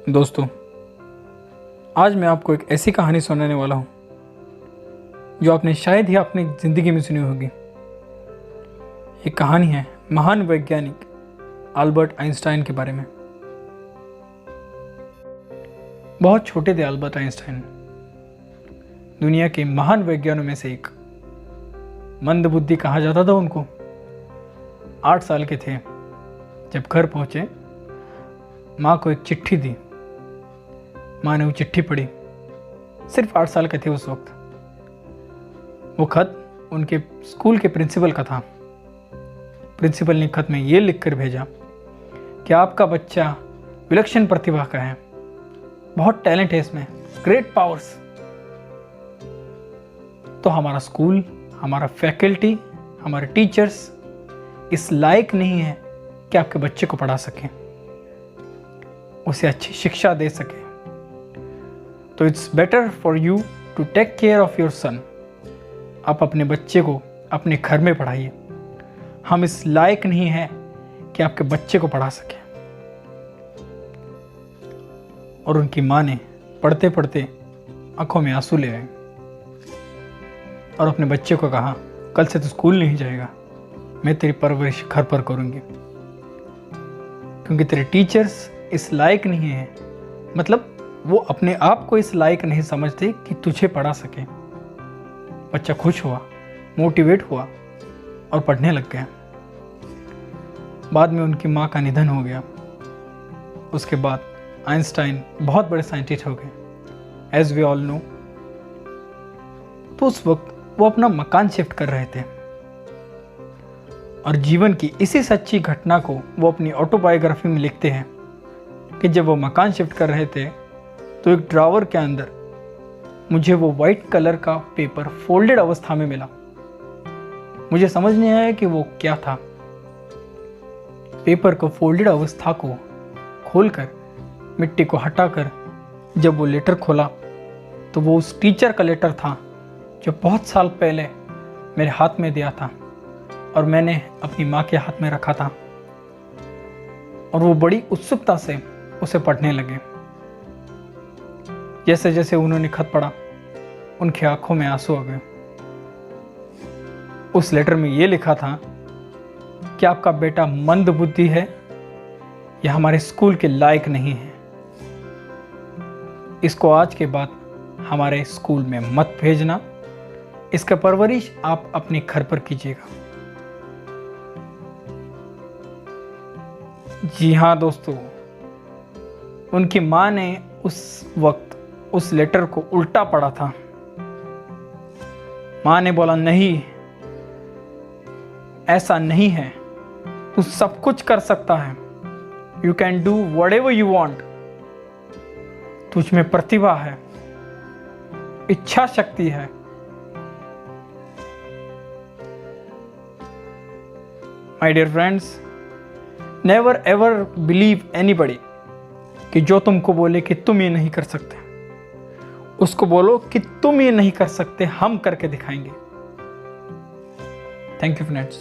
दोस्तों, आज मैं आपको एक ऐसी कहानी सुनाने वाला हूँ जो आपने शायद ही अपनी ज़िंदगी में सुनी होगी। ये कहानी है महान वैज्ञानिक अल्बर्ट आइंस्टाइन के बारे में। बहुत छोटे थे अल्बर्ट आइंस्टाइन, दुनिया के महान वैज्ञानिकों में से एक। मंदबुद्धि कहा जाता था उनको। 8 साल के थे जब घर पहुँचे, माँ को एक चिट्ठी दी। माँ ने वो चिट्ठी पढ़ी। सिर्फ 8 साल के थे उस वक्त। वो खत उनके स्कूल के प्रिंसिपल का था। प्रिंसिपल ने खत में ये लिख कर भेजा कि आपका बच्चा विलक्षण प्रतिभा का है, बहुत टैलेंट है इसमें, ग्रेट पावर्स। तो हमारा स्कूल, हमारा फैकल्टी, हमारे टीचर्स इस लायक नहीं है कि आपके बच्चे को पढ़ा सकें, उसे अच्छी शिक्षा दे सकें। तो it's better for you to take care of your son. आप अपने बच्चे को अपने घर में पढ़ाइए। हम इस लायक नहीं हैं कि आपके बच्चे को पढ़ा सकें। और उनकी माँ ने पढ़ते पढ़ते आंखों में आंसू ले आए और अपने बच्चे को कहा, कल से तो स्कूल नहीं जाएगा, मैं तेरी परवरिश घर पर करूंगी, क्योंकि तेरे टीचर्स इस लायक नहीं हैं। मतलब वो अपने आप को इस लायक नहीं समझते कि तुझे पढ़ा सके। बच्चा खुश हुआ, मोटिवेट हुआ और पढ़ने लग गया। बाद में उनकी माँ का निधन हो गया। उसके बाद आइंस्टाइन बहुत बड़े साइंटिस्ट हो गए, एज वी ऑल नो। तो उस वक्त वो अपना मकान शिफ्ट कर रहे थे और जीवन की इसी सच्ची घटना को वो अपनी ऑटोबायोग्राफी में लिखते हैं कि जब वो मकान शिफ्ट कर रहे थे तो एक ड्रॉवर के अंदर मुझे वो वाइट कलर का पेपर फोल्डेड अवस्था में मिला। मुझे समझ नहीं आया कि वो क्या था। पेपर को फोल्डेड अवस्था को खोलकर, मिट्टी को हटाकर जब वो लेटर खोला तो वो उस टीचर का लेटर था जो बहुत साल पहले मेरे हाथ में दिया था और मैंने अपनी माँ के हाथ में रखा था। और वो बड़ी उत्सुकता से उसे पढ़ने लगे। जैसे जैसे उन्होंने खत पढ़ा, उनकी आंखों में आंसू आ गए। उस लेटर में ये लिखा था कि आपका बेटा मंदबुद्धि है या हमारे स्कूल के लायक नहीं है। इसको आज के बाद हमारे स्कूल में मत भेजना। इसका परवरिश आप अपने घर पर कीजिएगा। जी हाँ दोस्तों, उनकी माँ ने उस वक्त उस लेटर को उल्टा पढ़ा था। माँ ने बोला, नहीं, ऐसा नहीं है, तू सब कुछ कर सकता है, you can do whatever you want. तुझ में प्रतिभा है, इच्छा शक्ति है। My dear friends, never ever believe anybody कि जो तुमको बोले कि तुम ये नहीं कर सकते, उसको बोलो कि तुम ये नहीं कर सकते, हम करके दिखाएंगे। Thank you friends.